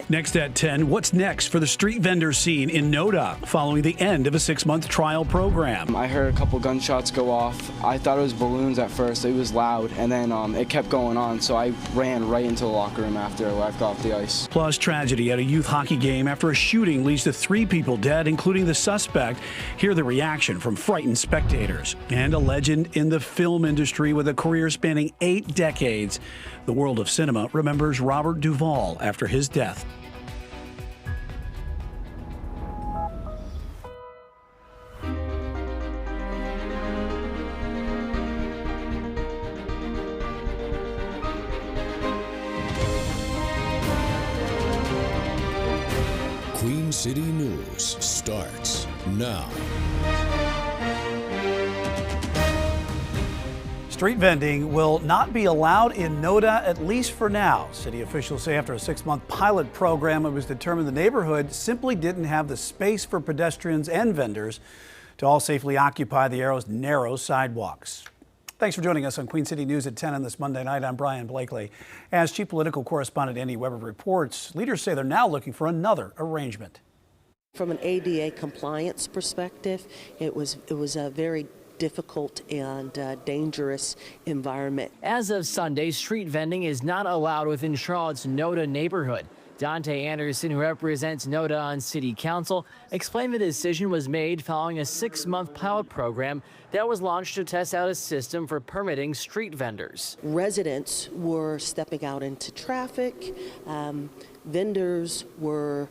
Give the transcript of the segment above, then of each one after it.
Next at 10, what's next for the street vendor scene in NODA following the end of a 6-month trial program? I heard a couple gunshots go off. I thought it was balloons at first. It was loud, and then it kept going on, so I ran right into the locker room after I got off the ice. Plus, tragedy at a youth hockey game after a shooting leads to 3 people dead, including the suspect. Hear the reaction from frightened spectators. And a legend in the film industry with a career spanning 8 decades. The world of cinema remembers Robert Duvall after his death. Queen City News starts now. Street vending will not be allowed in NODA, at least for now. City officials say after a 6-month pilot program, it was determined the neighborhood simply didn't have the space for pedestrians and vendors to all safely occupy the area's narrow sidewalks. Thanks for joining us on Queen City News at 10 on this Monday night. I'm Brian Blakely. As Chief Political Correspondent Andy Weber reports, leaders say they're now looking for another arrangement. From an ADA compliance perspective, it was a very difficult and dangerous environment. As of Sunday, street vending is not allowed within Charlotte's NODA neighborhood. Dante Anderson, who represents NODA on City Council, explained the decision was made following a 6-month pilot program that was launched to test out a system for permitting street vendors. Residents were stepping out into traffic. Vendors were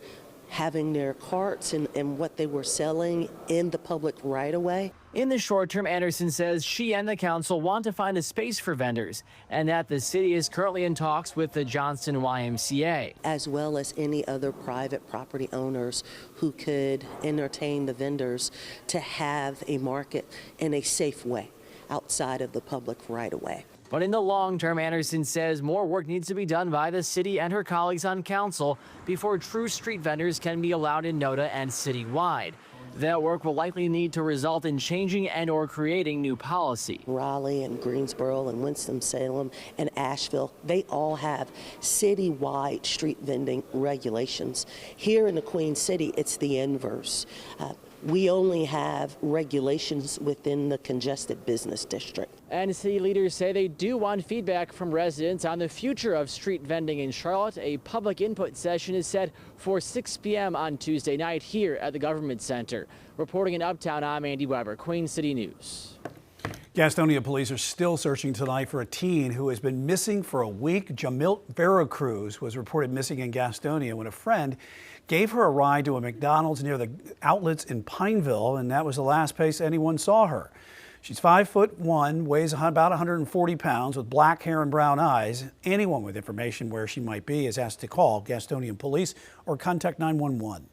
having their carts and what they were selling in the public right-of-way. In the short term, Anderson says she and the council want to find a space for vendors and that the city is currently in talks with the Johnston YMCA. As well as any other private property owners who could entertain the vendors to have a market in a safe way outside of the public right-of-way. But in the long term, Anderson says more work needs to be done by the city and her colleagues on council before true street vendors can be allowed in NODA and citywide. That work will likely need to result in changing and or creating new policy. Raleigh and Greensboro and Winston-Salem and Asheville, they all have citywide street vending regulations. Here in the Queen City, it's the inverse. We only have regulations within the congested business district. And city leaders say they do want feedback from residents on the future of street vending in Charlotte. A public input session is set for 6 p.m. on Tuesday night here at the Government Center. Reporting in Uptown, I'm Andy Weber, Queen City News. Gastonia police are still searching tonight for a teen who has been missing for a week. Jamilt Veracruz was reported missing in Gastonia when a friend gave her a ride to a McDonald's near the outlets in Pineville, and that was the last place anyone saw her. She's 5'1", weighs about 140 pounds, with black hair and brown eyes. Anyone with information where she might be is asked to call Gastonian police or contact 911.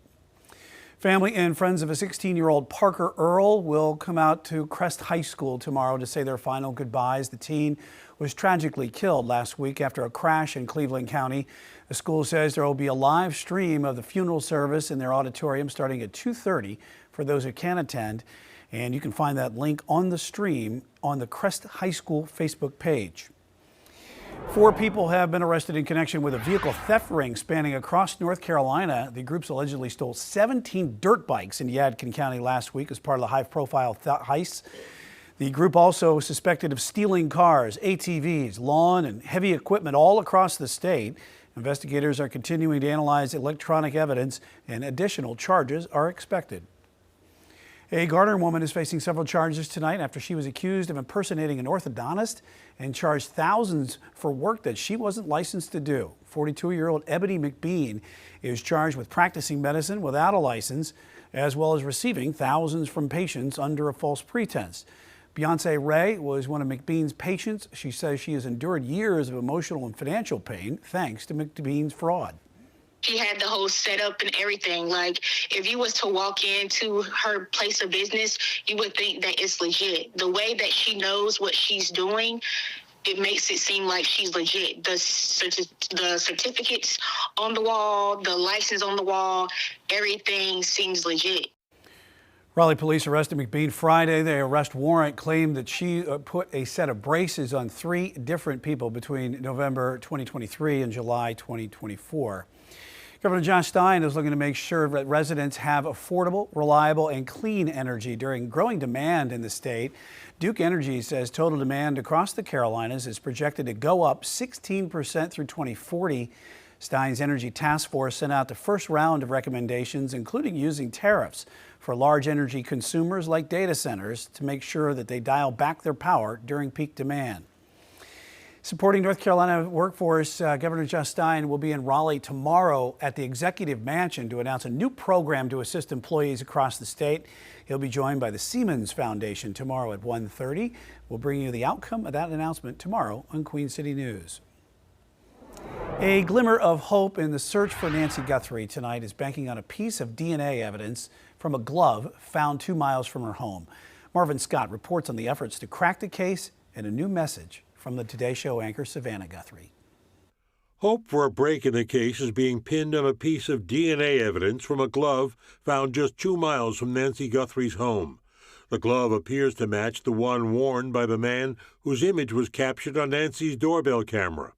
Family and friends of a 16-year-old Parker Earl will come out to Crest High School tomorrow to say their final goodbyes. The teen was tragically killed last week after a crash in Cleveland County. The school says there will be a live stream of the funeral service in their auditorium starting at 2:30 for those who can attend. And you can find that link on the stream on the Crest High School Facebook page. 4 people have been arrested in connection with a vehicle theft ring spanning across North Carolina. The groups allegedly stole 17 dirt bikes in Yadkin County last week as part of the high-profile heists. The group also suspected of stealing cars, ATVs, lawn, and heavy equipment all across the state. Investigators are continuing to analyze electronic evidence, and additional charges are expected. A Garner woman is facing several charges tonight after she was accused of impersonating an orthodontist and charged thousands for work that she wasn't licensed to do. 42-year-old Ebony McBean is charged with practicing medicine without a license, as well as receiving thousands from patients under a false pretense. Beyonce Ray was one of McBean's patients. She says she has endured years of emotional and financial pain thanks to McBean's fraud. She had the whole setup and everything. Like, if you was to walk into her place of business, you would think that it's legit. The way that she knows what she's doing, it makes it seem like she's legit. The certificates on the wall, the license on the wall, everything seems legit. Raleigh police arrested McBean Friday. The arrest warrant claimed that she put a set of braces on 3 different people between November 2023 and July 2024. Governor Josh Stein is looking to make sure that residents have affordable, reliable, and clean energy during growing demand in the state. Duke Energy says total demand across the Carolinas is projected to go up 16% through 2040. Stein's Energy Task Force sent out the first round of recommendations, including using tariffs for large energy consumers like data centers to make sure that they dial back their power during peak demand. Supporting North Carolina workforce, Governor Josh Stein will be in Raleigh tomorrow at the Executive Mansion to announce a new program to assist employees across the state. He'll be joined by the Siemens Foundation tomorrow at 1:30. We'll bring you the outcome of that announcement tomorrow on Queen City News. A glimmer of hope in the search for Nancy Guthrie tonight is banking on a piece of DNA evidence from a glove found 2 miles from her home. Marvin Scott reports on the efforts to crack the case and a new message from the Today Show anchor Savannah Guthrie. Hope for a break in the case is being pinned on a piece of DNA evidence from a glove found just 2 miles from Nancy Guthrie's home. The glove appears to match the one worn by the man whose image was captured on Nancy's doorbell camera.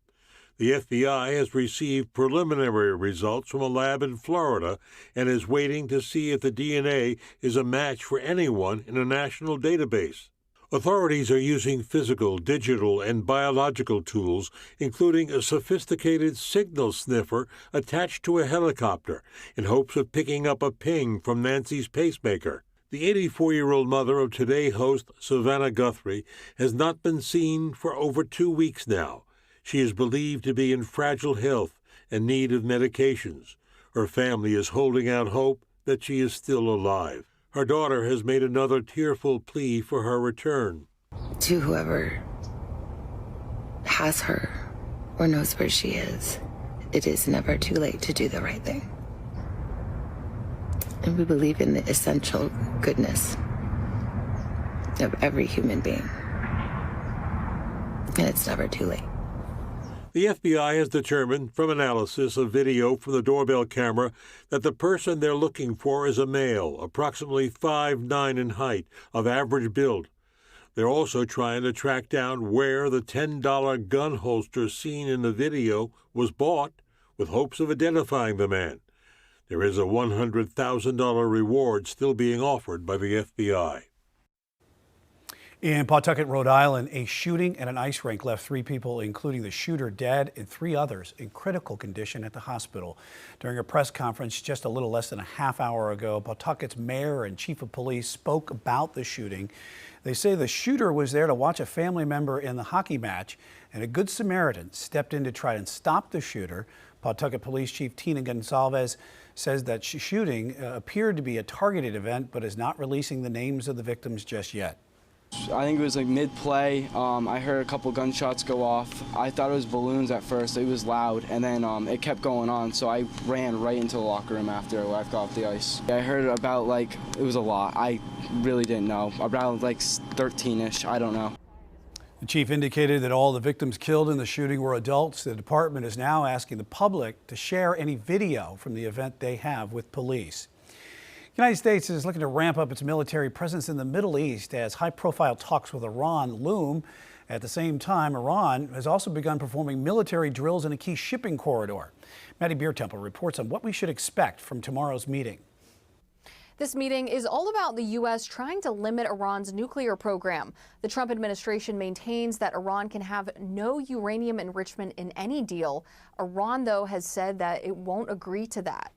The FBI has received preliminary results from a lab in Florida and is waiting to see if the DNA is a match for anyone in a national database. Authorities are using physical, digital, and biological tools, including a sophisticated signal sniffer attached to a helicopter, in hopes of picking up a ping from Nancy's pacemaker. The 84-year-old mother of Today host Savannah Guthrie has not been seen for over 2 weeks now. She is believed to be in fragile health and need of medications. Her family is holding out hope that she is still alive. Her daughter has made another tearful plea for her return. To whoever has her or knows where she is, it is never too late to do the right thing. And we believe in the essential goodness of every human being. And it's never too late. The FBI has determined from analysis of video from the doorbell camera that the person they're looking for is a male, approximately 5'9" in height, of average build. They're also trying to track down where the $10 gun holster seen in the video was bought, with hopes of identifying the man. There is a $100,000 reward still being offered by the FBI. In Pawtucket, Rhode Island, a shooting at an ice rink left 3 people, including the shooter, dead and 3 others in critical condition at the hospital. During a press conference just a little less than a half hour ago, Pawtucket's mayor and chief of police spoke about the shooting. They say the shooter was there to watch a family member in the hockey match, and a good Samaritan stepped in to try and stop the shooter. Pawtucket Police Chief Tina Gonsalves says that shooting appeared to be a targeted event, but is not releasing the names of the victims just yet. I think it was like mid-play. I heard a couple gunshots go off. I thought it was balloons at first. It was loud, and then it kept going on, so I ran right into the locker room after I got off the ice. I heard about, like, it was a lot. I really didn't know. About, like, 13-ish. I don't know. The chief indicated that all the victims killed in the shooting were adults. The department is now asking the public to share any video from the event they have with police. The United States is looking to ramp up its military presence in the Middle East as high-profile talks with Iran loom. At the same time, Iran has also begun performing military drills in a key shipping corridor. Maddie Beertemple reports on what we should expect from tomorrow's meeting. This meeting is all about the U.S. trying to limit Iran's nuclear program. The Trump administration maintains that Iran can have no uranium enrichment in any deal. Iran, though, has said that it won't agree to that.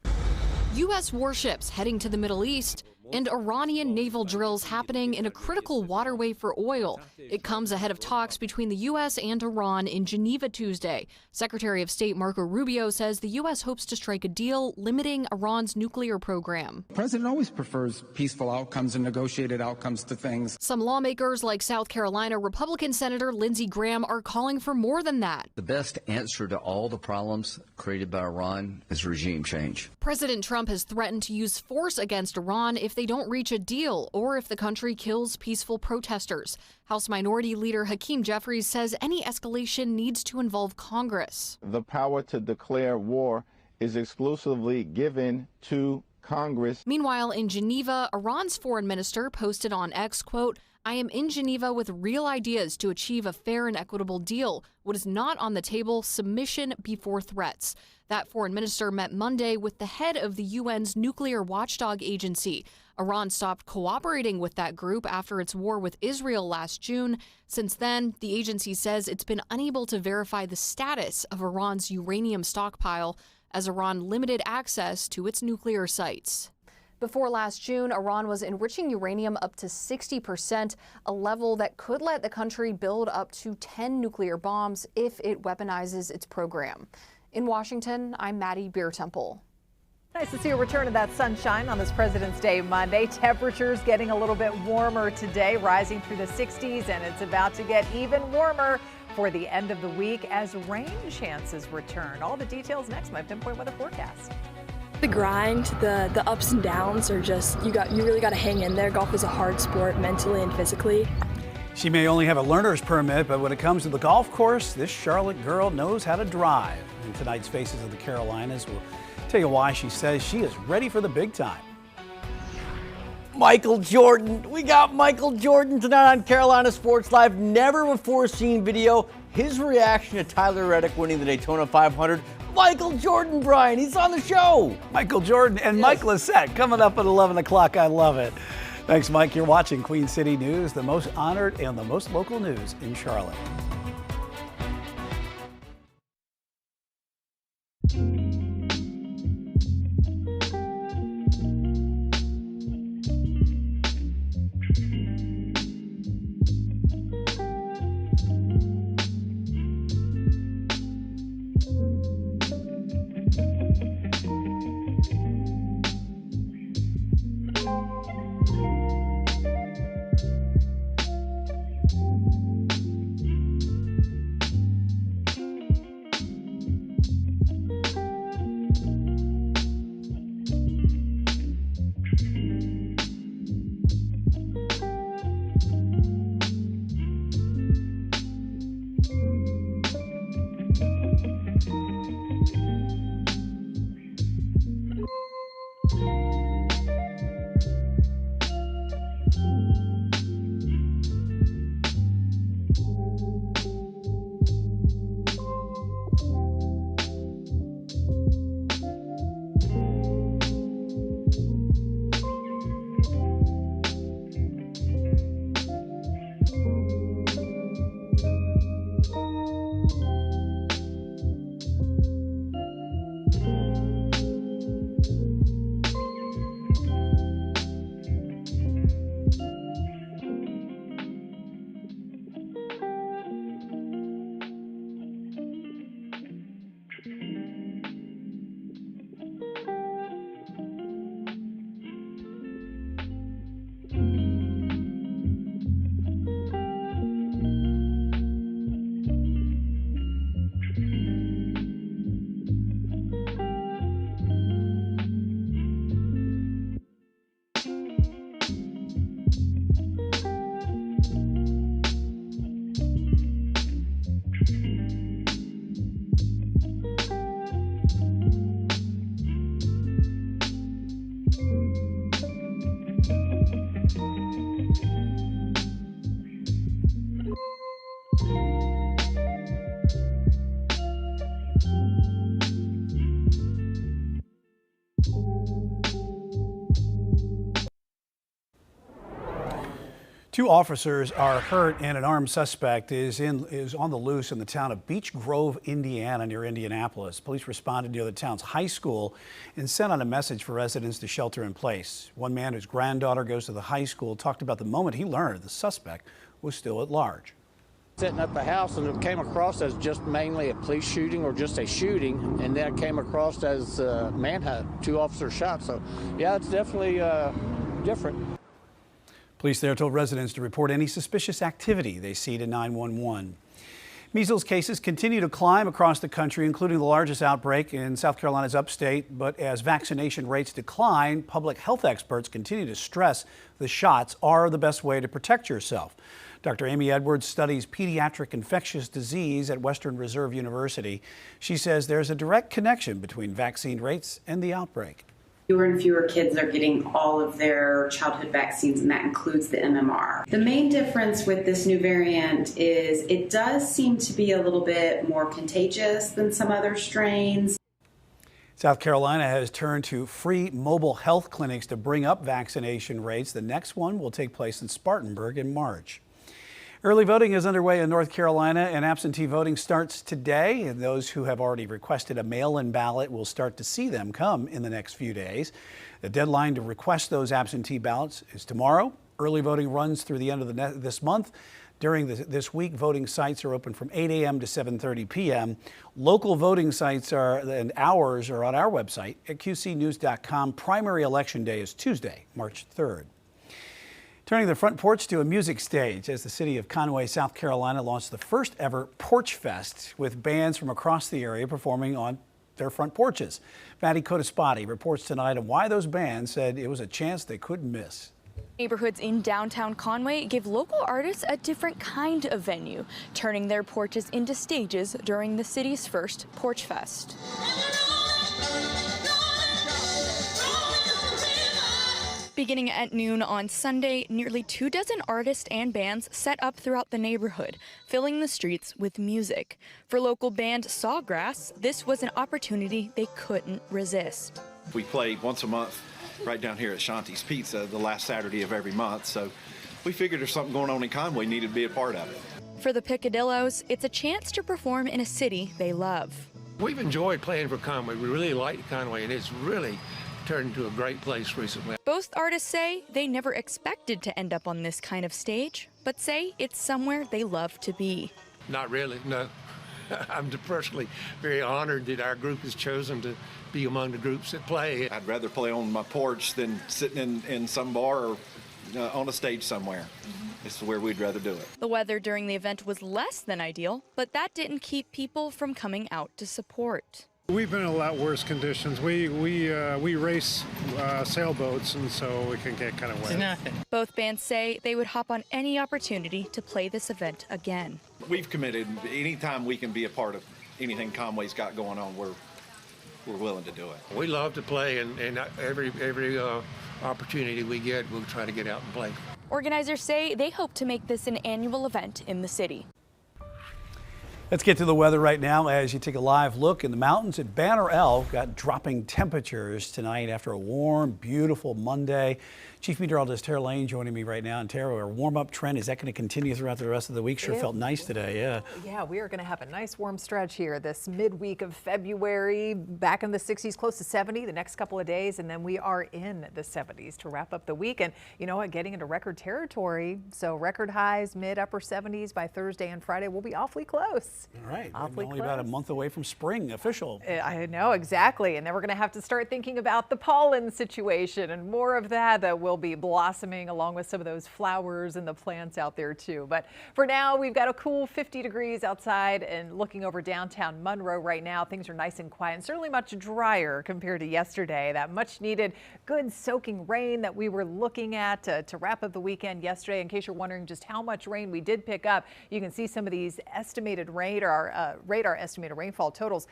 U.S. warships heading to the Middle East and Iranian naval drills happening in a critical waterway for oil. It comes ahead of talks between the U.S. and Iran in Geneva Tuesday. Secretary of State Marco Rubio says the U.S. hopes to strike a deal limiting Iran's nuclear program. The president always prefers peaceful outcomes and negotiated outcomes to things. Some lawmakers, like South Carolina Republican Senator Lindsey Graham, are calling for more than that. The best answer to all the problems created by Iran is regime change. President Trump has threatened to use force against Iran if they don't reach a deal or if the country kills peaceful protesters. House Minority Leader Hakeem Jeffries says any escalation needs to involve Congress. The power to declare war is exclusively given to Congress. Meanwhile, in Geneva, Iran's foreign minister posted on X, quote, I am in Geneva with real ideas to achieve a fair and equitable deal. What is not on the table, submission before threats. That foreign minister met Monday with the head of the UN's nuclear watchdog agency. Iran stopped cooperating with that group after its war with Israel last June. Since then, the agency says it's been unable to verify the status of Iran's uranium stockpile as Iran limited access to its nuclear sites. Before last June, Iran was enriching uranium up to 60%, a level that could let the country build up to 10 nuclear bombs if it weaponizes its program. In Washington, I'm Maddie Beertemple. Nice to see a return of that sunshine on this President's Day Monday. Temperatures getting a little bit warmer today, rising through the 60s, and it's about to get even warmer for the end of the week as rain chances return. All the details next, my Pinpoint Weather Forecast. The grind, the ups and downs are just, you really got to hang in there. Golf is a hard sport mentally and physically. She may only have a learner's permit, but when it comes to the golf course, this Charlotte girl knows how to drive. In tonight's Faces of the Carolinas, we'll tell you why she says she is ready for the big time. Michael Jordan. We got Michael Jordan tonight on Carolina Sports Live. Never before seen video. His reaction to Tyler Reddick winning the Daytona 500. Michael Jordan, Brian, he's on the show. Michael Jordan and Mike Lissette coming up at 11 o'clock. I love it. Thanks, Mike. You're watching Queen City News, the most honored and the most local news in Charlotte. Two officers are hurt and an armed suspect is on the loose in the town of Beech Grove, Indiana, near Indianapolis. Police responded near the town's high school and sent out a message for residents to shelter in place. One man whose granddaughter goes to the high school talked about the moment he learned the suspect was still at large. Setting up the house, and it came across as just mainly a police shooting or just a shooting, and then it came across as manhunt, 2 officers shot. So yeah, it's definitely different. Police there told residents to report any suspicious activity they see to 911. Measles cases continue to climb across the country, including the largest outbreak in South Carolina's upstate. But as vaccination rates decline, public health experts continue to stress the shots are the best way to protect yourself. Dr. Amy Edwards studies pediatric infectious disease at Western Reserve University. She says there's a direct connection between vaccine rates and the outbreak. Fewer and fewer kids are getting all of their childhood vaccines, and that includes the MMR. The main difference with this new variant is it does seem to be a little bit more contagious than some other strains. South Carolina has turned to free mobile health clinics to bring up vaccination rates. The next one will take place in Spartanburg in March. Early voting is underway in North Carolina, and absentee voting starts today. And those who have already requested a mail-in ballot will start to see them come in the next few days. The deadline to request those absentee ballots is tomorrow. Early voting runs through the end of this month. During this week, voting sites are open from 8 a.m. to 7:30 p.m. Local voting sites and hours are on our website at qcnews.com. Primary election day is Tuesday, March 3rd. Turning the front porch to a music stage as the city of Conway, South Carolina launched the first ever Porch Fest with bands from across the area performing on their front porches. Maddie Codispati reports tonight on why those bands said it was a chance they couldn't miss. Neighborhoods in downtown Conway give local artists a different kind of venue, turning their porches into stages during the city's first Porch Fest. Beginning at noon on Sunday, nearly 24 artists and bands set up throughout the neighborhood, filling the streets with music. For local band Sawgrass, this was an opportunity they couldn't resist. We play once a month right down here at Shanti's Pizza the last Saturday of every month, so we figured there's something going on in Conway, needed to be a part of it. For the Picadillos, it's a chance to perform in a city they love. We've enjoyed playing for Conway. We really like Conway, and it's really turned into a great place recently. Both artists say they never expected to end up on this kind of stage, but say it's somewhere they love to be. Not really, no. I'm personally very honored that our group has chosen to be among the groups that play. I'd rather play on my porch than sitting in some bar or on a stage somewhere. This is where we'd rather do it. The weather during the event was less than ideal, but that didn't keep people from coming out to support. We've been in a lot worse conditions. We race sailboats, and so it can get kind of wet. Both bands say they would hop on any opportunity to play this event again. We've committed. Anytime we can be a part of anything Conway's got going on, we're willing to do it. We love to play, and every opportunity we get, we'll try to get out and play. Organizers say they hope to make this an annual event in the city. Let's get to the weather right now as you take a live look in the mountains at Banner Elk. Got dropping temperatures tonight after a warm, beautiful Monday. Chief Meteorologist Tara Lane joining me right now. And Tara, our warm-up trend, is that going to continue throughout the rest of the week? Sure felt nice today, yeah. Yeah, we are going to have a nice warm stretch here this midweek of February. Back in the 60s, close to 70 the next couple of days, and then we are in the 70s to wrap up the week. And you know what, getting into record territory. So record highs, mid-upper 70s by Thursday and Friday. We'll be awfully close. All right, awfully only close. about a month away from spring, official. I know, exactly. And then we're going to have to start thinking about the pollen situation and more of that will be blossoming along with some of those flowers and the plants out there too. But for now, we've got a cool 50 degrees outside, and looking over downtown Monroe right now, things are nice and quiet and certainly much drier compared to yesterday. That much needed good soaking rain that we were looking at to wrap up the weekend yesterday. In case you're wondering just how much rain we did pick up, you can see some of these estimated radar estimated rainfall totals.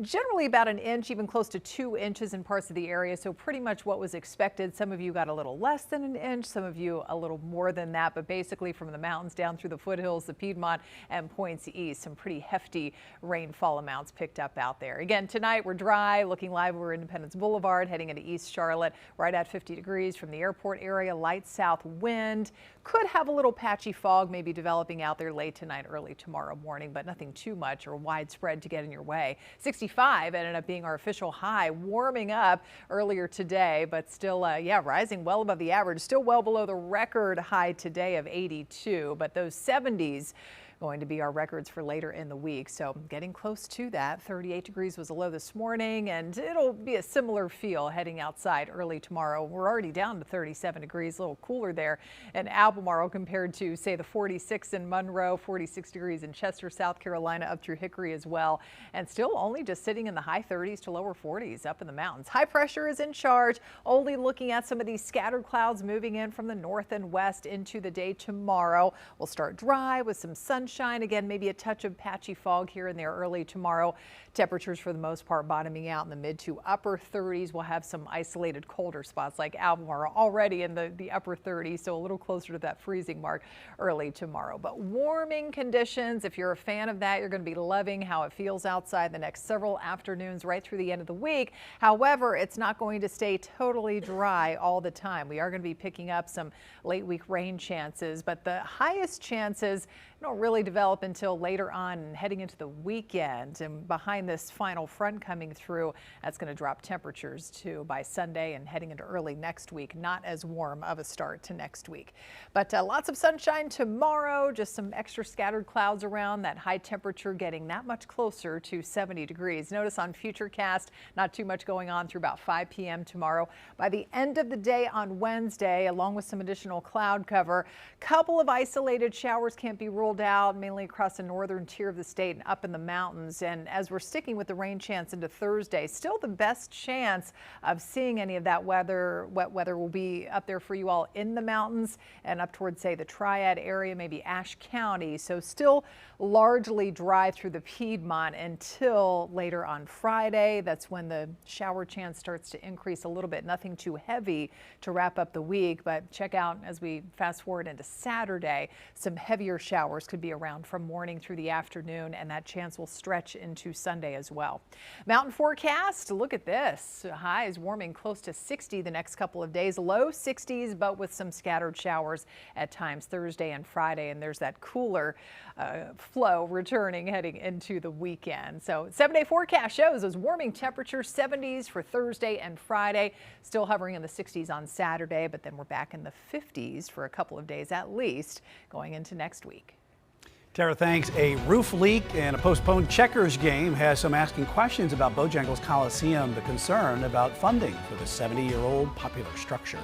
Generally about an inch, even close to 2 inches in parts of the area. So pretty much what was expected. Some of you got a little less than an inch, some of you a little more than that, but basically from the mountains down through the foothills, the Piedmont and points east, some pretty hefty rainfall amounts picked up out there. Again, tonight we're dry, looking live over Independence Boulevard, heading into East Charlotte, right at 50 degrees from the airport area, light south wind. Could have a little patchy fog maybe developing out there late tonight, early tomorrow morning, but nothing too much or widespread to get in your way. 65 ended up being our official high, warming up earlier today, but still, rising well above the average, still well below the record high today of 82, but those 70s going to be our records for later in the week. So getting close to that. 38 degrees was a low this morning, and it'll be a similar feel heading outside early tomorrow. We're already down to 37 degrees, a little cooler there in Albemarle compared to, say, the 46 in Monroe, 46 degrees in Chester, South Carolina, up through Hickory as well, and still only just sitting in the high 30s to lower 40s up in the mountains. High pressure is in charge. Only looking at some of these scattered clouds moving in from the north and west into the day tomorrow. We'll start dry with some sunshine sunshine. Again, maybe a touch of patchy fog here and there early tomorrow. Temperatures for the most part bottoming out in the mid to upper 30s. We'll have some isolated colder spots like Albemarle already in the upper 30s, so a little closer to that freezing mark early tomorrow. But warming conditions, if you're a fan of that, you're going to be loving how it feels outside the next several afternoons right through the end of the week. However, it's not going to stay totally dry all the time. We are going to be picking up some late week rain chances, but the highest chances don't really develop until later on and heading into the weekend. And behind this final front coming through, that's going to drop temperatures too by Sunday and heading into early next week. Not as warm of a start to next week, but lots of sunshine tomorrow. Just some extra scattered clouds around. That high temperature getting that much closer to 70 degrees. Notice on Futurecast, not too much going on through about 5 p.m. tomorrow. By the end of the day on Wednesday, along with some additional cloud cover, couple of isolated showers can't be ruled out, mainly across the northern tier of the state and up in the mountains. And as we're sticking with the rain chance into Thursday, still the best chance of seeing any of that wet weather will be up there for you all in the mountains and up towards, say, the Triad area, maybe Ashe County. So still largely dry through the Piedmont until later on Friday. That's when the shower chance starts to increase a little bit. Nothing too heavy to wrap up the week, but check out as we fast forward into Saturday, some heavier showers could be around from morning through the afternoon, and that chance will stretch into Sunday as well. Mountain forecast, look at this. Highs warming close to 60 the next couple of days, low 60s, but with some scattered showers at times Thursday and Friday, and there's that cooler flow returning heading into the weekend. So 7-day forecast shows those warming temperatures, 70s for Thursday and Friday, still hovering in the 60s on Saturday, but then we're back in the 50s for a couple of days at least going into next week. Tara, thanks. A roof leak and a postponed Checkers game has some asking questions about Bojangles Coliseum, the concern about funding for the 70-year-old popular structure.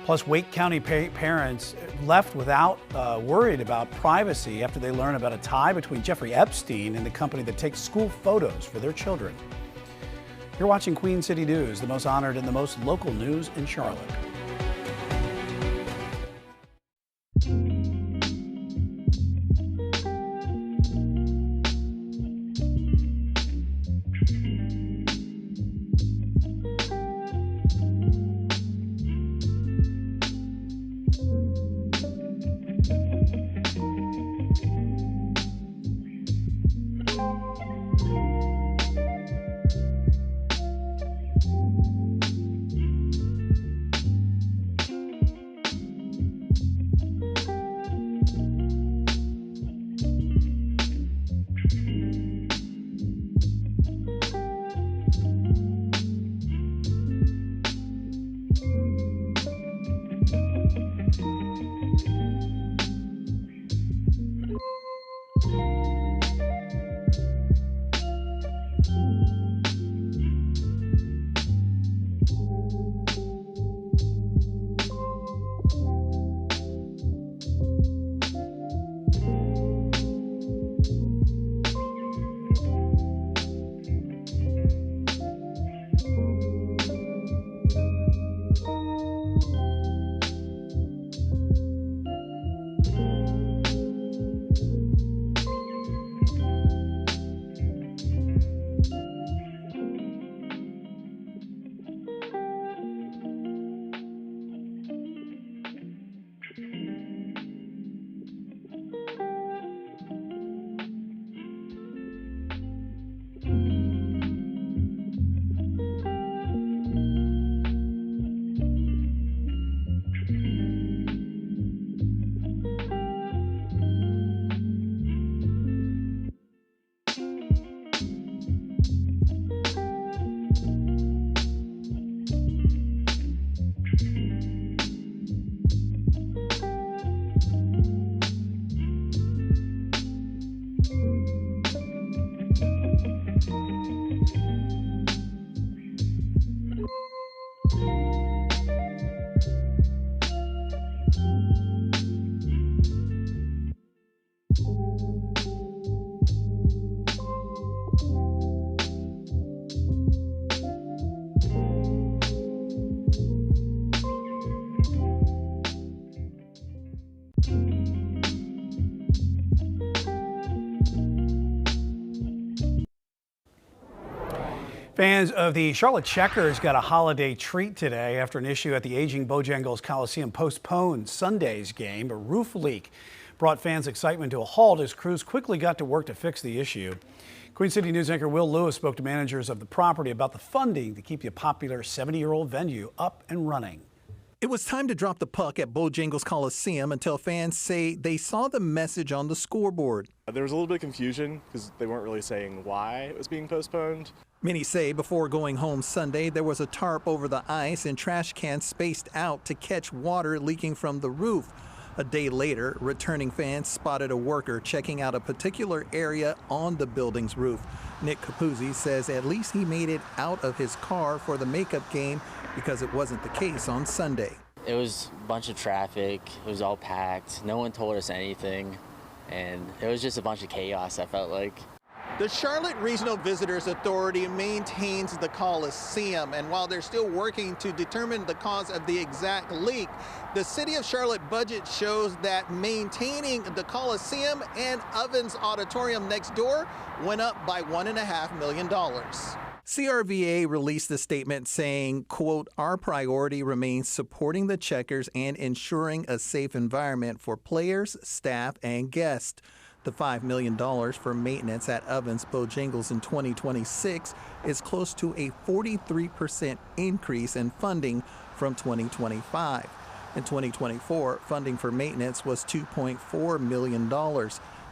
Plus, Wake County parents left without worried about privacy after they learn about a tie between Jeffrey Epstein and the company that takes school photos for their children. You're watching Queen City News, the most honored and the most local news in Charlotte. Fans of the Charlotte Checkers got a holiday treat today after an issue at the aging Bojangles Coliseum postponed Sunday's game. A roof leak brought fans' excitement to a halt as crews quickly got to work to fix the issue. Queen City News anchor Will Lewis spoke to managers of the property about the funding to keep the popular 70-year-old venue up and running. It was time to drop the puck at Bojangles Coliseum until fans say they saw the message on the scoreboard. There was a little bit of confusion because they weren't really saying why it was being postponed. Many say before going home Sunday, there was a tarp over the ice and trash cans spaced out to catch water leaking from the roof. A day later, returning fans spotted a worker checking out a particular area on the building's roof. Nick Capuzzi says at least he made it out of his car for the makeup game because it wasn't the case on Sunday. It was a bunch of traffic. It was all packed. No one told us anything. And it was just a bunch of chaos, I felt like. The Charlotte Regional Visitors Authority maintains the Coliseum, and while they're still working to determine the cause of the exact leak, the City of Charlotte budget shows that maintaining the Coliseum and Ovens Auditorium next door went up by $1.5 million. CRVA released a statement saying, quote, "Our priority remains supporting the Checkers and ensuring a safe environment for players, staff, and guests. The $5 million for maintenance at Ovens Bojangles in 2026 is close to a 43% increase in funding from 2025. In 2024, funding for maintenance was $2.4 million.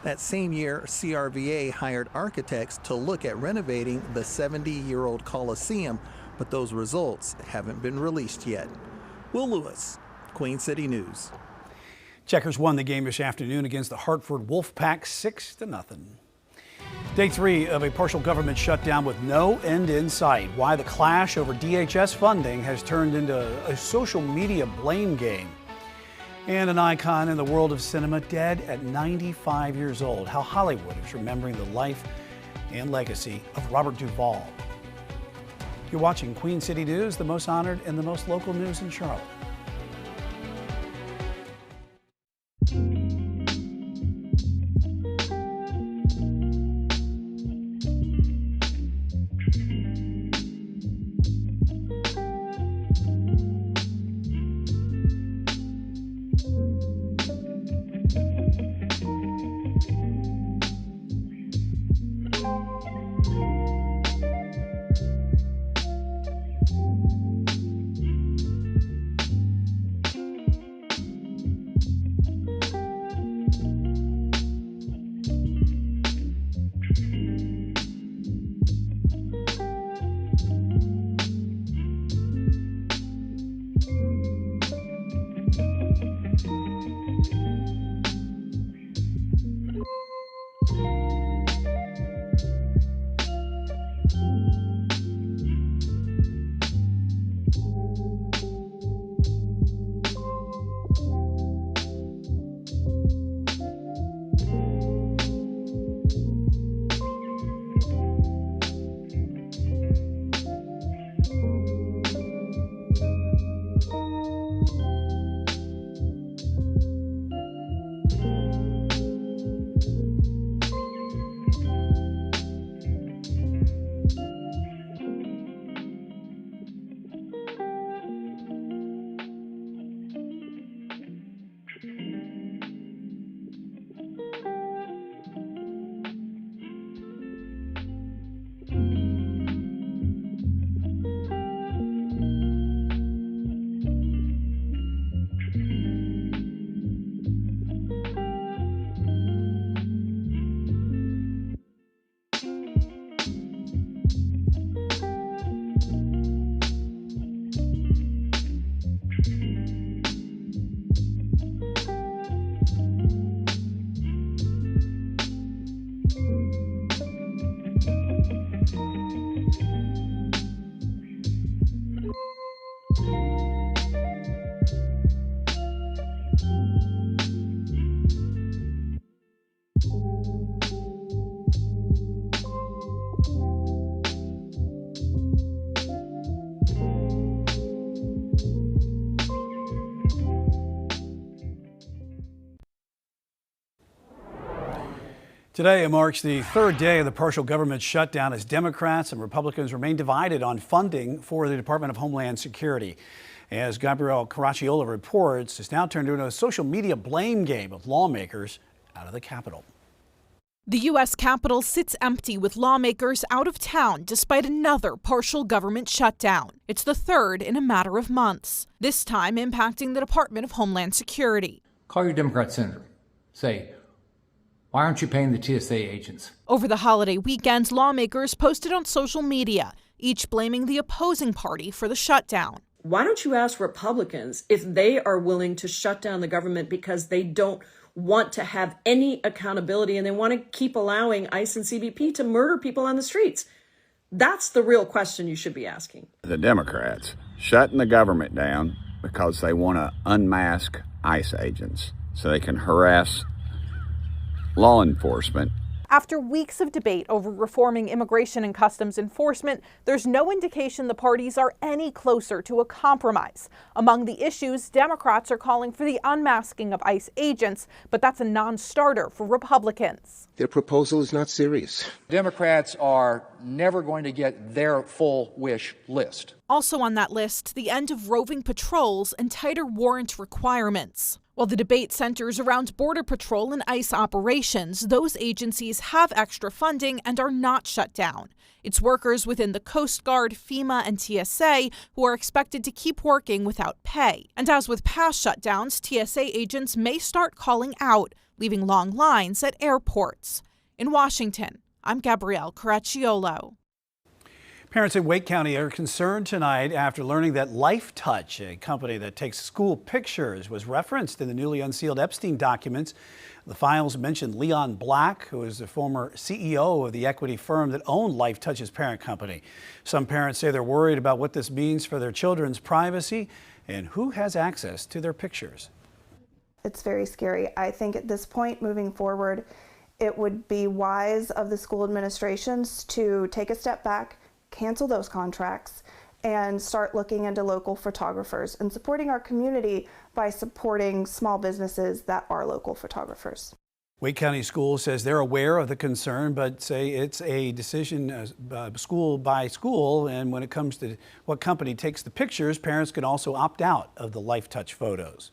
That same year, CRVA hired architects to look at renovating the 70-year-old Coliseum, but those results haven't been released yet. Will Lewis, Queen City News. Checkers won the game this afternoon against the Hartford Wolfpack 6-0. Day 3 of a partial government shutdown with no end in sight. Why the clash over DHS funding has turned into a social media blame game. And an icon in the world of cinema dead at 95 years old. How Hollywood is remembering the life and legacy of Robert Duvall. You're watching Queen City News, the most honored and the most local news in Charlotte. Today marks the third day of the partial government shutdown as Democrats and Republicans remain divided on funding for the Department of Homeland Security. As Gabrielle Caracciolo reports, it's now turned into a social media blame game of lawmakers out of the Capitol. The U.S. Capitol sits empty with lawmakers out of town despite another partial government shutdown. It's the third in a matter of months, this time impacting the Department of Homeland Security. Call your Democrat senator. Say, why aren't you paying the TSA agents? Over the holiday weekend, lawmakers posted on social media, each blaming the opposing party for the shutdown. Why don't you ask Republicans if they are willing to shut down the government because they don't want to have any accountability and they want to keep allowing ICE and CBP to murder people on the streets? That's the real question you should be asking. The Democrats shutting the government down because they want to unmask ICE agents so they can harass law enforcement. After weeks of debate over reforming immigration and customs enforcement, there's no indication the parties are any closer to a compromise. Among the issues, Democrats are calling for the unmasking of ICE agents, but that's a non-starter for Republicans. Their proposal is not serious. Democrats are never going to get their full wish list. Also on that list, the end of roving patrols and tighter warrant requirements. While the debate centers around Border Patrol and ICE operations, those agencies have extra funding and are not shut down. It's workers within the Coast Guard, FEMA, and TSA who are expected to keep working without pay. And as with past shutdowns, TSA agents may start calling out, leaving long lines at airports. In Washington, I'm Gabrielle Caracciolo. Parents in Wake County are concerned tonight after learning that Life Touch, a company that takes school pictures, was referenced in the newly unsealed Epstein documents. The files mentioned Leon Black, who is the former CEO of the equity firm that owned Life Touch's parent company. Some parents say they're worried about what this means for their children's privacy and who has access to their pictures. It's very scary. I think at this point, moving forward, it would be wise of the school administrations to take a step back, cancel those contracts, and start looking into local photographers and supporting our community by supporting small businesses that are local photographers. Wake County Schools says they're aware of the concern, but say it's a decision school by school. And when it comes to what company takes the pictures, parents can also opt out of the Life Touch photos.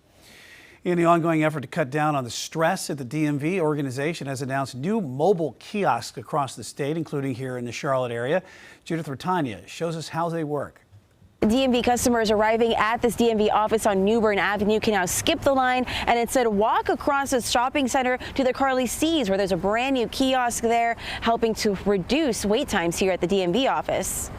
In the ongoing effort to cut down on the stress at the DMV, organization has announced new mobile kiosks across the state, including here in the Charlotte area. Judith Rotania shows us how they work. DMV customers arriving at this DMV office on New Bern Avenue can now skip the line and instead walk across the shopping center to the Carly C's, where there's a brand new kiosk there helping to reduce wait times here at the DMV office.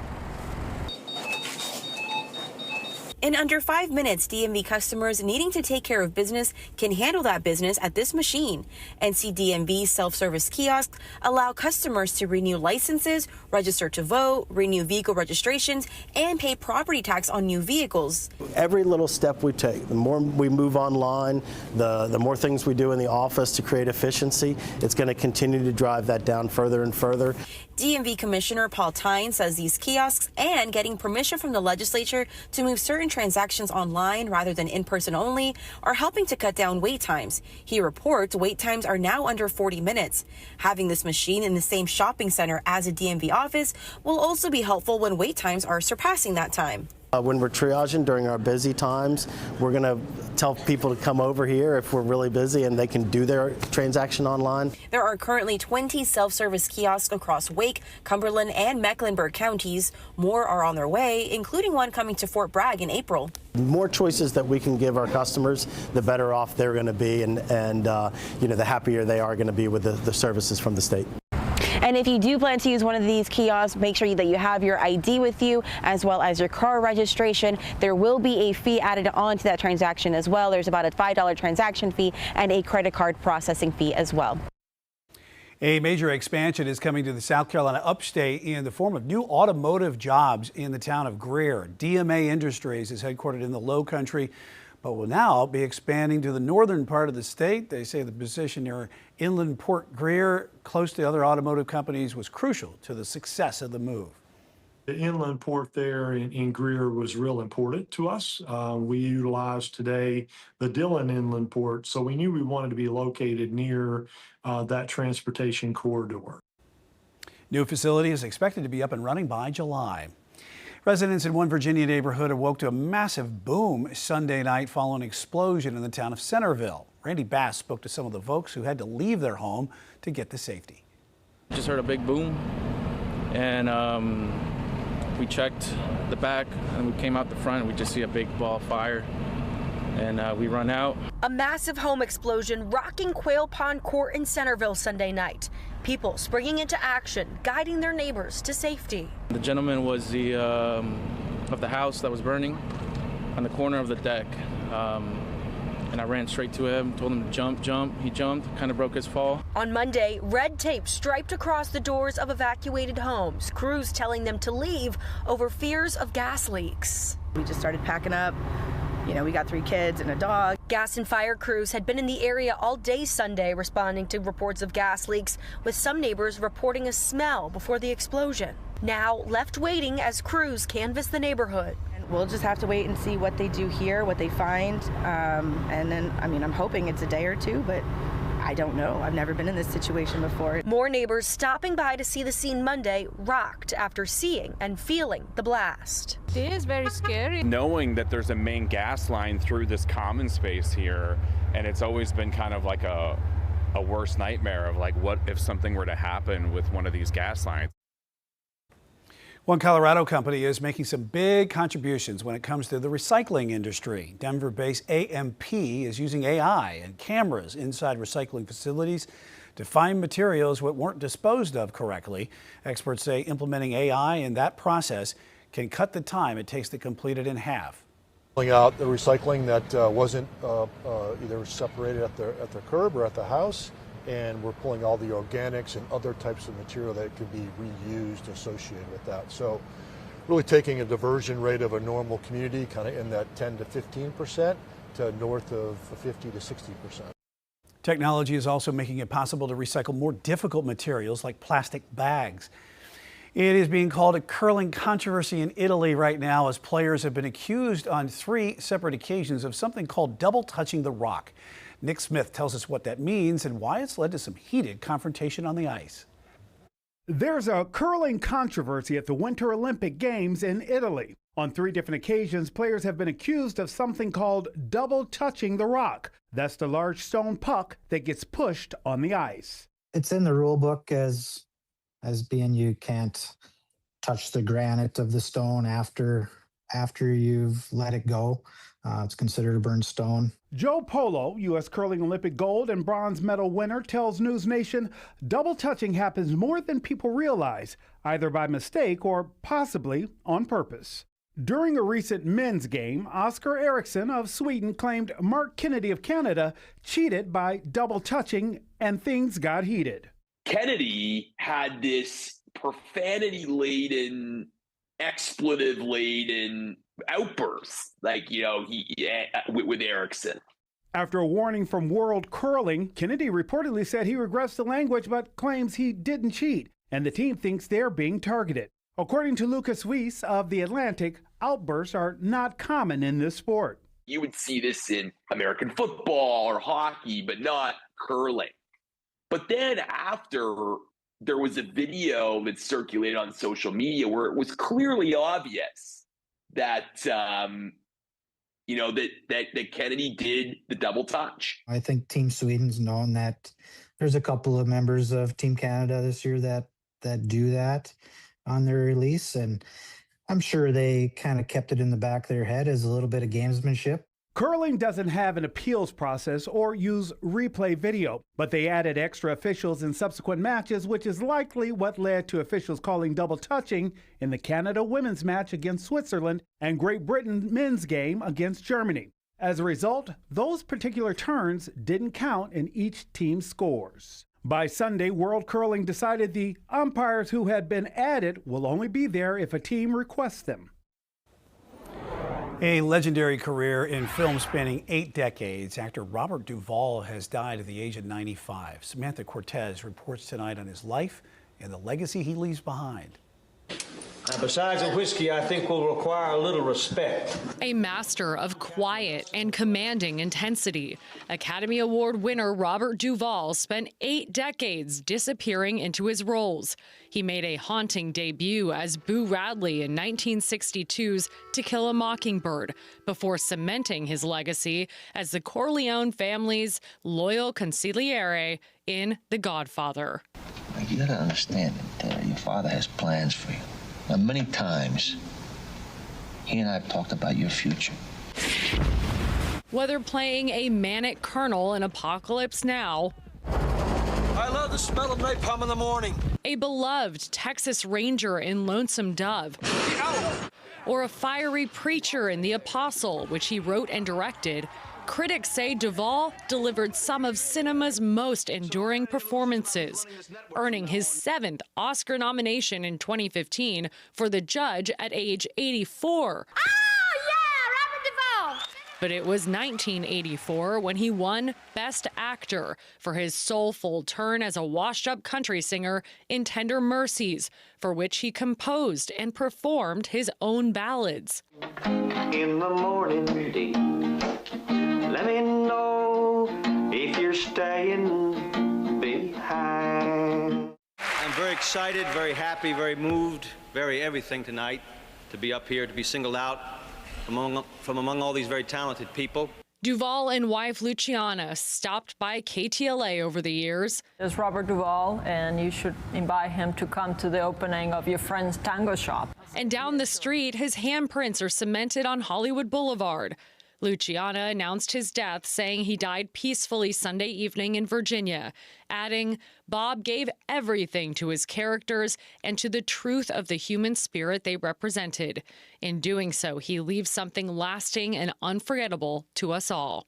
In under 5 minutes, DMV customers needing to take care of business can handle that business at this machine. NCDMV's self-service kiosks allow customers to renew licenses, register to vote, renew vehicle registrations, and pay property tax on new vehicles. Every little step we take, the more we move online, the more things we do in the office to create efficiency, it's going to continue to drive that down further and further. DMV Commissioner Paul Tyne says these kiosks and getting permission from the legislature to move certain transactions online rather than in person only are helping to cut down wait times. He reports wait times are now under 40 minutes. Having this machine in the same shopping center as a DMV office will also be helpful when wait times are surpassing that time. When we're triaging during our busy times, we're going to tell people to come over here if we're really busy and they can do their transaction online. There are currently 20 self-service kiosks across Wake, Cumberland, and Mecklenburg counties. More are on their way, including one coming to Fort Bragg in April. The more choices that we can give our customers, the better off they're going to be, and the happier they are going to be with the services from the state. And if you do plan to use one of these kiosks, make sure that you have your ID with you as well as your car registration. There will be a fee added on to that transaction as well. There's about a $5 transaction fee and a credit card processing fee as well. A major expansion is coming to the South Carolina upstate in the form of new automotive jobs in the town of Greer. DMA Industries is headquartered in the Low Country, but will now be expanding to the northern part of the state. They say the position near Inland Port Greer, close to other automotive companies, was crucial to the success of the move. The inland port there in Greer was real important to us. We utilized today the Dillon Inland Port, so we knew we wanted to be located near that transportation corridor. New facility is expected to be up and running by July. Residents in one Virginia neighborhood awoke to a massive boom Sunday night following an explosion in the town of Centerville. Randy Bass spoke to some of the folks who had to leave their home to get to safety. Just heard a big boom, and we checked the back, and we came out the front, and we just see a big ball of fire, and we run out. A massive home explosion rocking Quail Pond Court in Centerville Sunday night. People springing into action, guiding their neighbors to safety. The gentleman was the of the house that was burning on the corner of the deck, and I ran straight to him, told him to jump. He jumped, kind of broke his fall. On Monday, red tape striped across the doors of evacuated homes, crews telling them to leave over fears of gas leaks. We just started packing up. You know, we got 3 kids and a dog. Gas and fire crews had been in the area all day Sunday responding to reports of gas leaks, with some neighbors reporting a smell before the explosion. Now left waiting as crews canvass the neighborhood. We'll just have to wait and see what they do here, what they find. And then, I mean, I'm hoping it's a day or two, but I don't know. I've never been in this situation before. More neighbors stopping by to see the scene Monday rocked after seeing and feeling the blast. It is very scary. Knowing that there's a main gas line through this common space here, and it's always been kind of like a worst nightmare of like, what if something were to happen with one of these gas lines? One Colorado company is making some big contributions when it comes to the recycling industry. Denver-based AMP is using AI and cameras inside recycling facilities to find materials that weren't disposed of correctly. Experts say implementing AI in that process can cut the time it takes to complete it in half. Pulling out the recycling that wasn't either separated at the curb or at the house, and we're pulling all the organics and other types of material that could be reused associated with that. So really taking a diversion rate of a normal community kind of in that 10 to 15% to north of 50 to 60%. Technology is also making it possible to recycle more difficult materials like plastic bags. It is being called a curling controversy in Italy right now, as players have been accused on 3 separate occasions of something called double touching the rock. Nick Smith tells us what that means and why it's led to some heated confrontation on the ice. There's a curling controversy at the Winter Olympic Games in Italy. On 3 different occasions, players have been accused of something called double touching the rock. That's the large stone puck that gets pushed on the ice. It's in the rule book as being you can't touch the granite of the stone after you've let it go. It's considered a burned stone. Joe Polo, U.S. curling Olympic gold and bronze medal winner, tells News Nation double touching happens more than people realize, either by mistake or possibly on purpose. During a recent men's game, Oscar Eriksson of Sweden claimed Mark Kennedy of Canada cheated by double touching, and things got heated. Kennedy had this profanity-laden, expletive-laden outbursts, like, you know, with Eriksson. After a warning from World Curling, Kennedy reportedly said he regrets the language but claims he didn't cheat, and the team thinks they're being targeted. According to Lucas Weiss of The Atlantic, outbursts are not common in this sport. You would see this in American football or hockey, but not curling. But then after, there was a video that circulated on social media where it was clearly obvious that that Kennedy did the double touch. I think Team Sweden's known that there's a couple of members of Team Canada this year that do that on their release, and I'm sure they kind of kept it in the back of their head as a little bit of gamesmanship. Curling doesn't have an appeals process or use replay video, but they added extra officials in subsequent matches, which is likely what led to officials calling double touching in the Canada women's match against Switzerland and Great Britain men's game against Germany. As a result, those particular turns didn't count in each team's scores. By Sunday, World Curling decided the umpires who had been added will only be there if a team requests them. A legendary career in film spanning 8 decades, actor Robert Duvall has died at the age of 95. Samantha Cortez reports tonight on his life and the legacy he leaves behind. Besides the whiskey, I think will require a little respect. A master of quiet and commanding intensity, Academy Award winner Robert Duvall spent 8 decades disappearing into his roles. He made a haunting debut as Boo Radley in 1962's To Kill a Mockingbird, before cementing his legacy as the Corleone family's loyal consigliere in The Godfather. You gotta understand that your father has plans for you. Now, many times, he and I have talked about your future. Whether playing a manic colonel in Apocalypse Now, I love the smell of napalm in the morning. a beloved Texas Ranger in Lonesome Dove, or a fiery preacher in The Apostle, which he wrote and directed, critics say Duvall delivered some of cinema's most enduring performances, earning his 7th Oscar nomination in 2015 for The Judge at age 84. But it was 1984 when he won Best Actor for his soulful turn as a washed-up country singer in Tender Mercies, for which he composed and performed his own ballads. In the morning, dear, let me know if you're staying behind. I'm very excited, very happy, very moved, very everything tonight to be up here, to be singled out from among all these very talented people. Duvall and wife Luciana stopped by KTLA over the years. There's Robert Duvall, and you should invite him to come to the opening of your friend's tango shop. And down the street, his handprints are cemented on Hollywood Boulevard. Luciana announced his death, saying he died peacefully Sunday evening in Virginia, adding, "Bob gave everything to his characters and to the truth of the human spirit they represented. In doing so, he leaves something lasting and unforgettable to us all."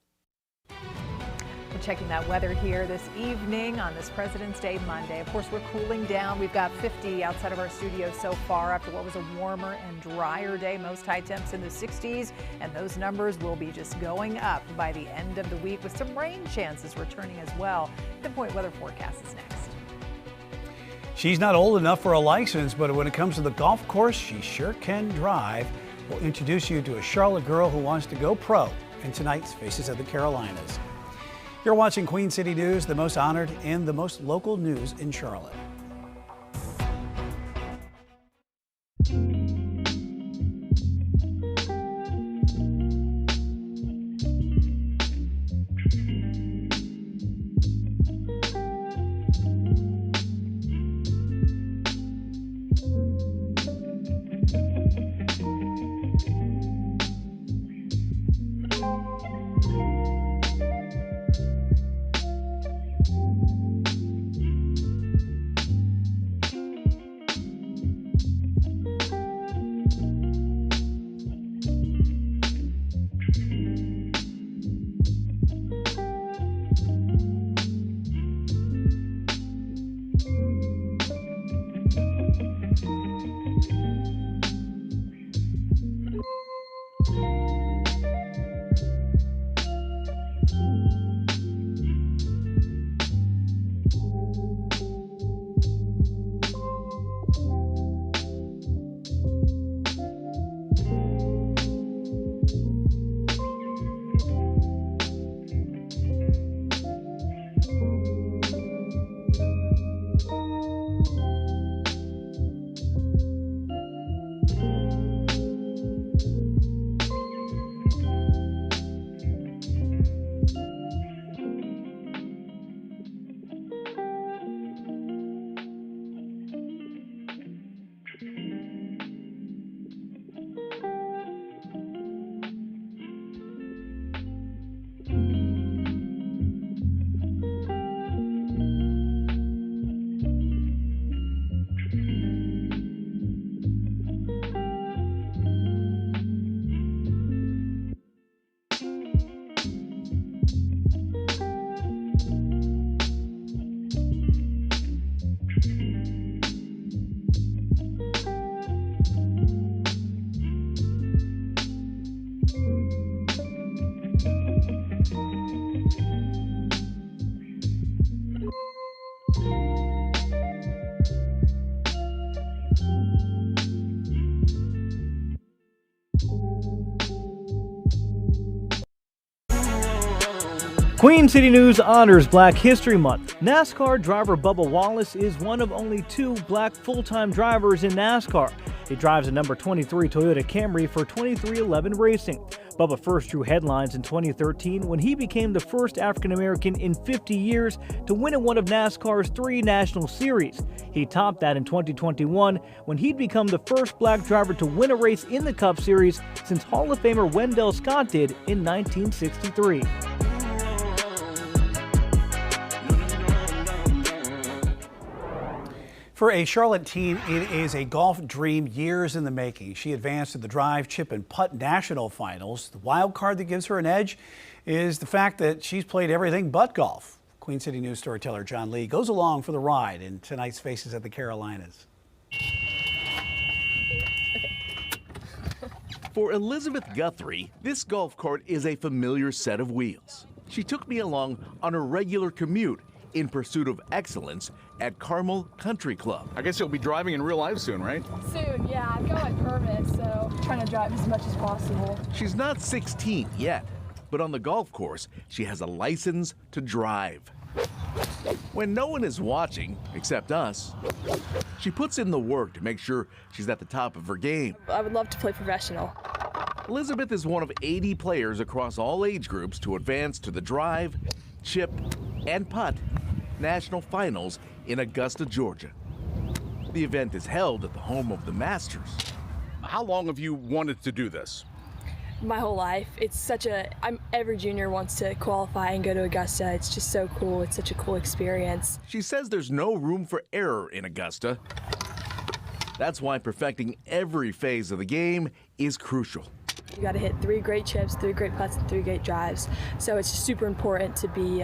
We're checking that weather here this evening on this President's Day Monday. Of course, we're cooling down. We've got 50 outside of our studio so far after what was a warmer and drier day. Most high temps in the 60s, and those numbers will be just going up by the end of the week, with some rain chances returning as well. The Point Weather Forecast is next. She's not old enough for a license, but when it comes to the golf course, she sure can drive. We'll introduce you to a Charlotte girl who wants to go pro in tonight's Faces of the Carolinas. You're watching Queen City News, the most honored and the most local news in Charlotte. Queen City News honors Black History Month. NASCAR driver Bubba Wallace is one of only 2 black full-time drivers in NASCAR. He drives a number 23 Toyota Camry for 23XI Racing. Bubba first drew headlines in 2013 when he became the first African-American in 50 years to win in one of NASCAR's 3 national series. He topped that in 2021 when he'd become the first black driver to win a race in the Cup Series since Hall of Famer Wendell Scott did in 1963. For a Charlotte teen, it is a golf dream years in the making. She advanced to the drive, chip, and putt national finals. The wild card that gives her an edge is the fact that she's played everything but golf. Queen City News storyteller John Lee goes along for the ride in tonight's Faces at the Carolinas. For Elizabeth Guthrie, this golf cart is a familiar set of wheels. She took me along on a regular commute in pursuit of excellence at Carmel Country Club. I guess you'll be driving in real life soon, right? Soon, yeah. I've got my permit, so I'm trying to drive as much as possible. She's not 16 yet, but on the golf course, she has a license to drive. When no one is watching, except us, she puts in the work to make sure she's at the top of her game. I would love to play professional. Elizabeth is one of 80 players across all age groups to advance to the drive, chip, and putt national finals in Augusta, Georgia. The event is held at the home of the Masters. How long have you wanted to do this? My whole life. It's every junior wants to qualify and go to Augusta. It's just so cool. It's such a cool experience. She says there's no room for error in Augusta. That's why perfecting every phase of the game is crucial. You got to hit 3 great chips, 3 great putts, and 3 great drives. So it's super important to be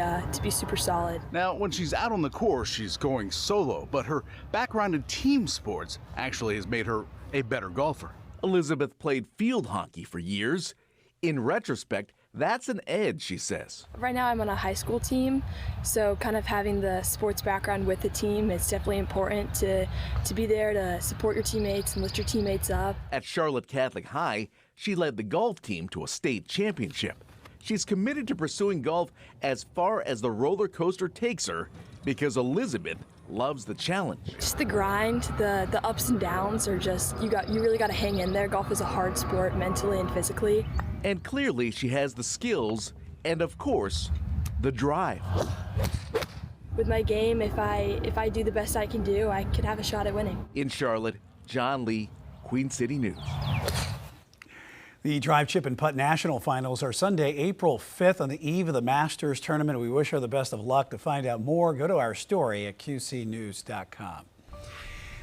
super solid. Now, when she's out on the course, she's going solo, but her background in team sports actually has made her a better golfer. Elizabeth played field hockey for years. In retrospect, that's an edge, she says. Right now I'm on a high school team, so kind of having the sports background with the team is definitely important to be there to support your teammates and lift your teammates up. At Charlotte Catholic High, she led the golf team to a state championship. She's committed to pursuing golf as far as the roller coaster takes her because Elizabeth loves the challenge. Just the grind, the ups and downs are just, you really got to hang in there. Golf is a hard sport mentally and physically. And clearly she has the skills and, of course, the drive. With my game, if I do the best I can do, I could have a shot at winning. In Charlotte, John Lee, Queen City News. The Drive, Chip, and Putt National Finals are Sunday, April 5th on the eve of the Masters Tournament. We wish her the best of luck. To find out more, go to our story at qcnews.com.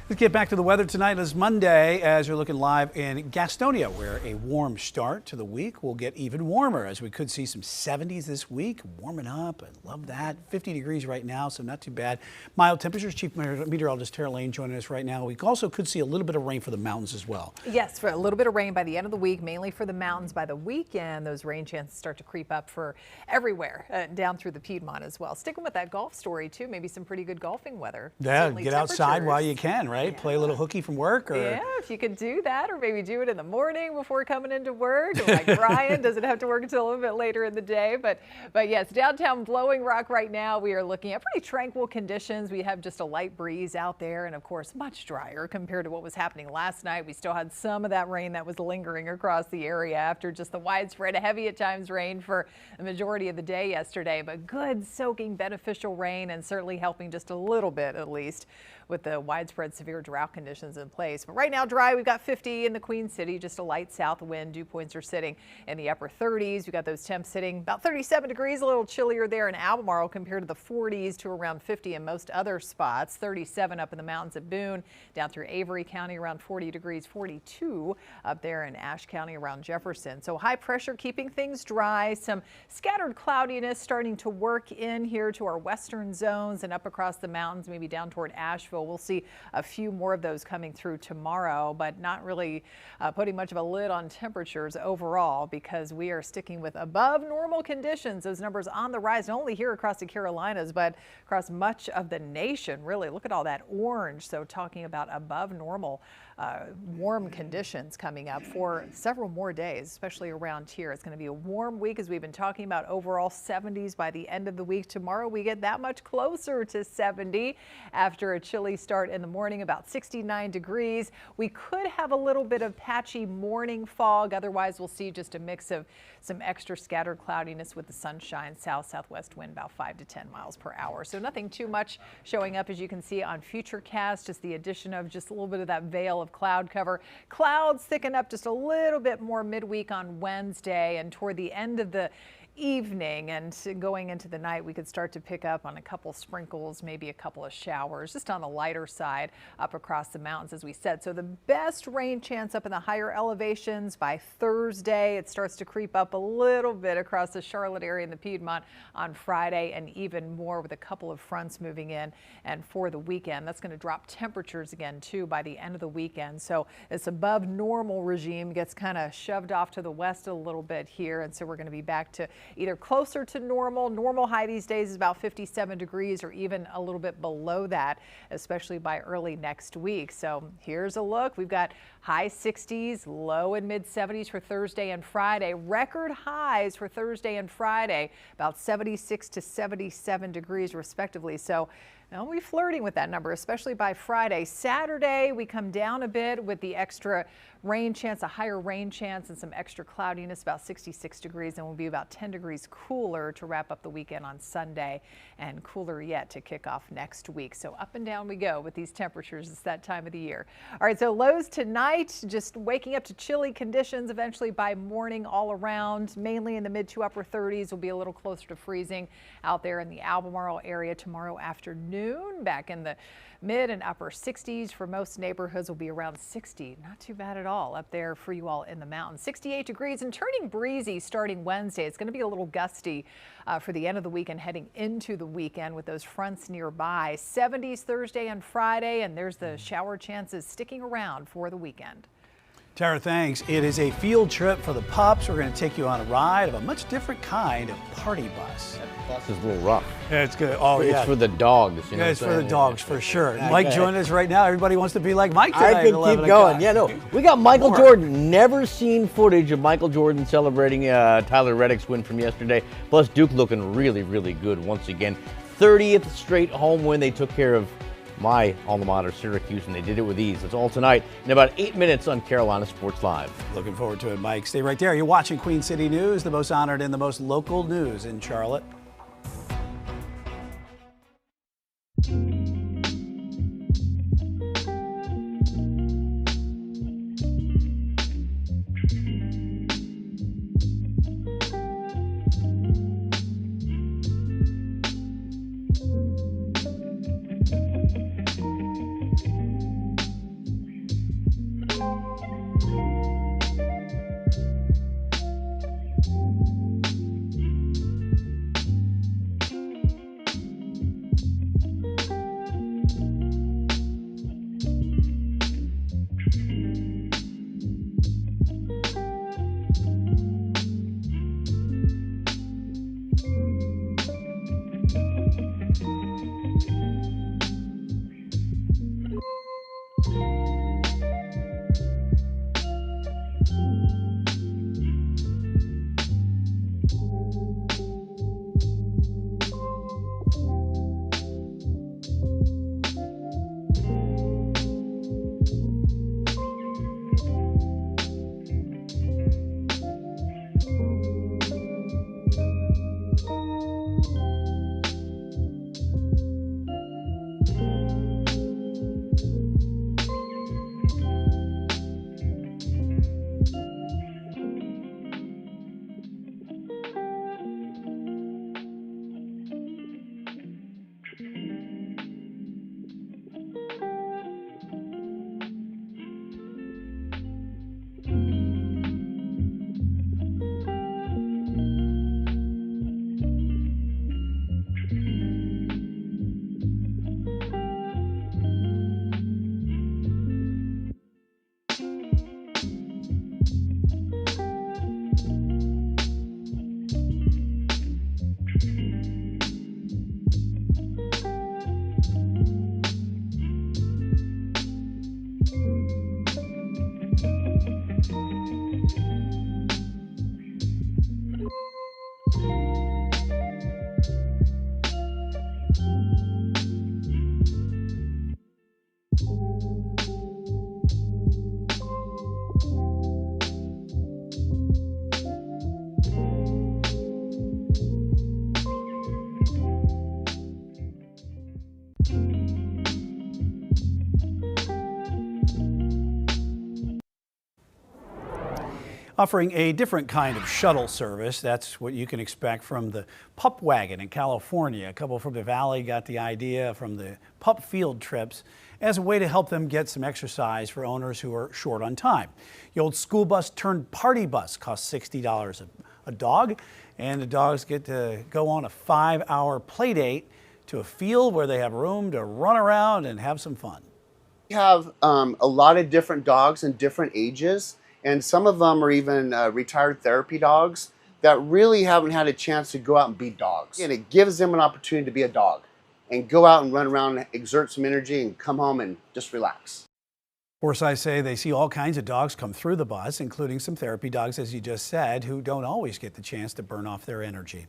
Let's get back to the weather tonight. It's Monday as we're looking live in Gastonia, where a warm start to the week will get even warmer as we could see some 70s this week. Warming up. I love that. 50 degrees right now, so not too bad. Mild temperatures. Chief Meteorologist Tara Lane joining us right now. We also could see a little bit of rain for the mountains as well. Yes, for a little bit of rain by the end of the week, mainly for the mountains. By the weekend, those rain chances start to creep up for everywhere, down through the Piedmont as well. Sticking with that golf story, too, maybe some pretty good golfing weather. Yeah, Certainly get outside while you can, right? Yeah. Play a little hooky from work. Or... Yeah, if you could do that, or maybe do it in the morning before coming into work. Or like Brian doesn't have to work until a little bit later in the day. But yes, downtown Blowing Rock right now, we are looking at pretty tranquil conditions. We have just a light breeze out there, and of course, much drier compared to what was happening last night. We still had some of that rain that was lingering across the area after just the widespread, heavy at times rain for the majority of the day yesterday. But good, soaking, beneficial rain, and certainly helping just a little bit at least with the widespread severe drought conditions in place. But right now dry, we've got 50 in the Queen City, just a light south wind. Dew points are sitting in the upper 30s. We've got those temps sitting about 37 degrees, a little chillier there in Albemarle compared to the 40s to around 50 in most other spots. 37 up in the mountains at Boone, down through Avery County around 40 degrees, 42 up there in Ashe County around Jefferson. So high pressure keeping things dry, some scattered cloudiness starting to work in here to our western zones and up across the mountains, maybe down toward Asheville. We'll see a few few more of those coming through tomorrow, but not really putting much of a lid on temperatures overall because we are sticking with above normal conditions. Those numbers on the rise, not only here across the Carolinas, but across much of the nation. Really, look at all that orange. So talking about above normal warm conditions coming up for several more days, especially around here. It's going to be a warm week, as we've been talking about. Overall 70s by the end of the week. Tomorrow we get that much closer to 70 after a chilly start in the morning, about 69 degrees. We could have a little bit of patchy morning fog. Otherwise, we'll see just a mix of some extra scattered cloudiness with the sunshine. Southwest wind about 5 to 10 miles per hour. So nothing too much showing up, as you can see on Futurecast. Just the addition of just a little bit of that veil of cloud cover. Clouds thicken up just a little bit more midweek on Wednesday, and toward the end of the evening and going into the night, we could start to pick up on a couple sprinkles, maybe a couple of showers, just on the lighter side up across the mountains, as we said. So the best rain chance up in the higher elevations by Thursday. It starts to creep up a little bit across the Charlotte area and the Piedmont on Friday, and even more with a couple of fronts moving in. And for the weekend, that's going to drop temperatures again too by the end of the weekend. So this above normal regime gets kind of shoved off to the west a little bit here, and so we're going to be back to either closer to normal. Normal high these days is about 57 degrees, or even a little bit below that, especially by early next week. So here's a look. We've got high 60s, low and mid 70s for Thursday and Friday. Record highs for Thursday and Friday, about 76 to 77 degrees respectively. So now we're flirting with that number, especially by Friday. Saturday, we come down a bit with the extra rain chance, a higher rain chance, and some extra cloudiness, about 66 degrees, and we'll be about 10 degrees cooler to wrap up the weekend on Sunday, and cooler yet to kick off next week. So up and down we go with these temperatures. It's that time of the year. All right, so lows tonight, just waking up to chilly conditions eventually by morning all around, mainly in the mid to upper 30s. Will be a little closer to freezing out there in the Albemarle area tomorrow afternoon. Back in the mid and upper 60s for most neighborhoods. Will be around 60. Not too bad at all up there for you all in the mountains. 68 degrees and turning breezy starting Wednesday. It's going to be a little gusty for the end of the week and heading into the weekend with those fronts nearby. 70s Thursday and Friday, and there's the shower chances sticking around for the weekend. Tara, thanks. It is a field trip for the pups. We're going to take you on a ride of a much different kind of party bus. That bus is a little rough. Yeah, it's good. Oh, yeah. It's for the dogs. You know, it's for the dogs, for sure. Yeah, Mike joined us right now. Everybody wants to be like Mike tonight. I could keep going. Yeah, no. We got Michael Jordan. Never seen footage of Michael Jordan celebrating Tyler Reddick's win from yesterday. Plus, Duke looking really, really good once again. 30th straight home win. They took care of my alma mater, Syracuse, and they did it with ease. It's all tonight in about 8 minutes on Carolina Sports Live. Looking forward to it, Mike. Stay right there. You're watching Queen City News, the most honored and the most local news in Charlotte. offering a different kind of shuttle service. That's what you can expect from the Pup Wagon in California. A couple from the Valley got the idea from the pup field trips as a way to help them get some exercise for owners who are short on time. The old school bus turned party bus costs $60 a dog, and the dogs get to go on a 5-hour play date to a field where they have room to run around and have some fun. We have a lot of different dogs in different ages, and some of them are even retired therapy dogs that really haven't had a chance to go out and be dogs. And it gives them an opportunity to be a dog and go out and run around and exert some energy and come home and just relax. Forsyth say they see all kinds of dogs come through the bus, including some therapy dogs, as you just said, who don't always get the chance to burn off their energy.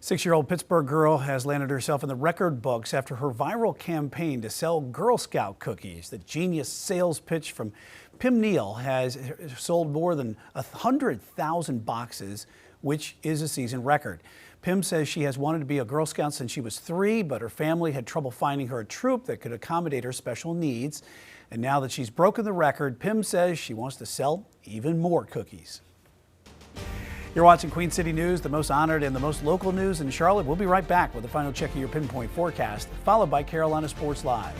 6-year-old Pittsburgh girl has landed herself in the record books after her viral campaign to sell Girl Scout cookies. The genius sales pitch from Pim Neal has sold more than 100,000 boxes, which is a season record. Pim says she has wanted to be a Girl Scout since she was 3, but her family had trouble finding her a troop that could accommodate her special needs. And now that she's broken the record, Pim says she wants to sell even more cookies. You're watching Queen City News, the most honored and the most local news in Charlotte. We'll be right back with a final check of your pinpoint forecast, followed by Carolina Sports Live.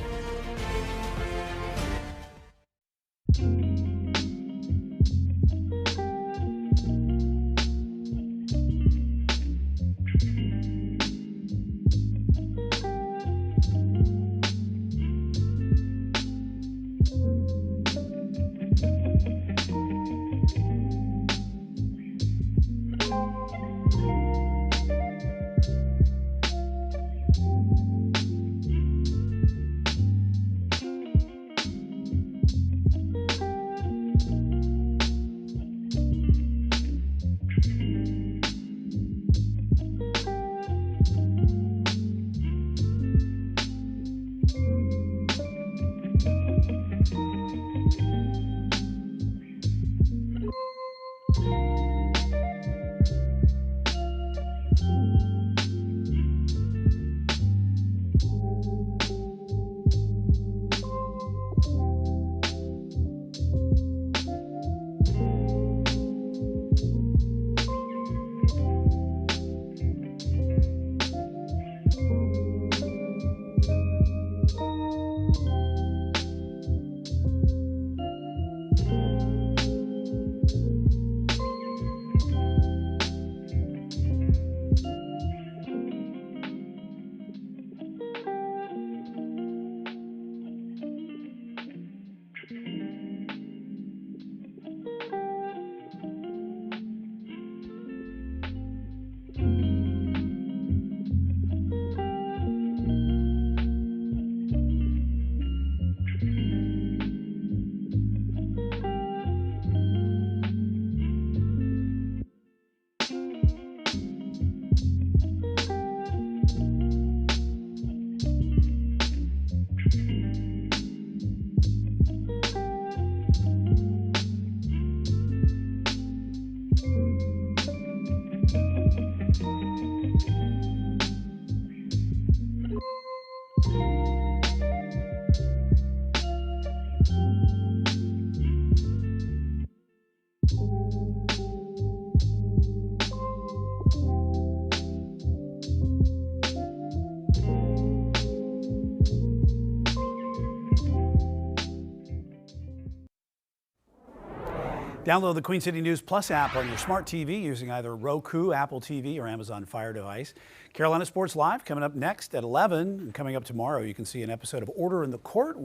Download the Queen City News Plus app on your smart TV using either Roku, Apple TV, or Amazon Fire device. Carolina Sports Live coming up next at 11. And coming up tomorrow, you can see an episode of Order in the Court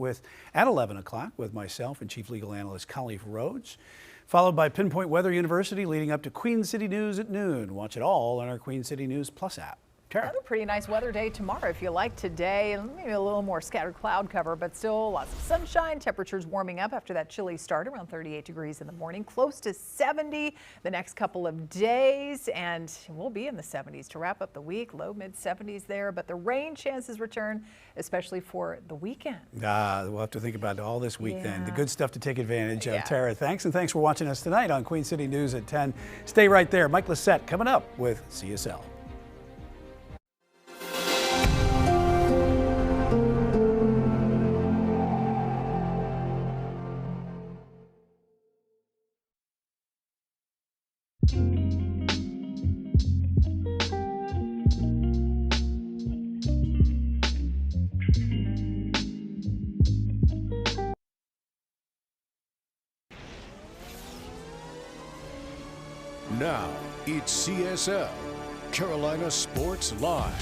at 11 o'clock with myself and Chief Legal Analyst Colleen Rhodes, followed by Pinpoint Weather University leading up to Queen City News at noon. Watch it all on our Queen City News Plus app. Another pretty nice weather day tomorrow if you like today. Maybe a little more scattered cloud cover, but still lots of sunshine. Temperatures warming up after that chilly start, around 38 degrees in the morning, close to 70 the next couple of days, and we'll be in the 70s to wrap up the week. Low mid 70s there, but the rain chances return, especially for the weekend. We'll have to think about all this week then. The good stuff to take advantage of. Yeah. Tara, thanks, and thanks for watching us tonight on Queen City News at 10. Stay right there. Mike Lissette coming up with CSL. Now, it's CSL, Carolina Sports Live.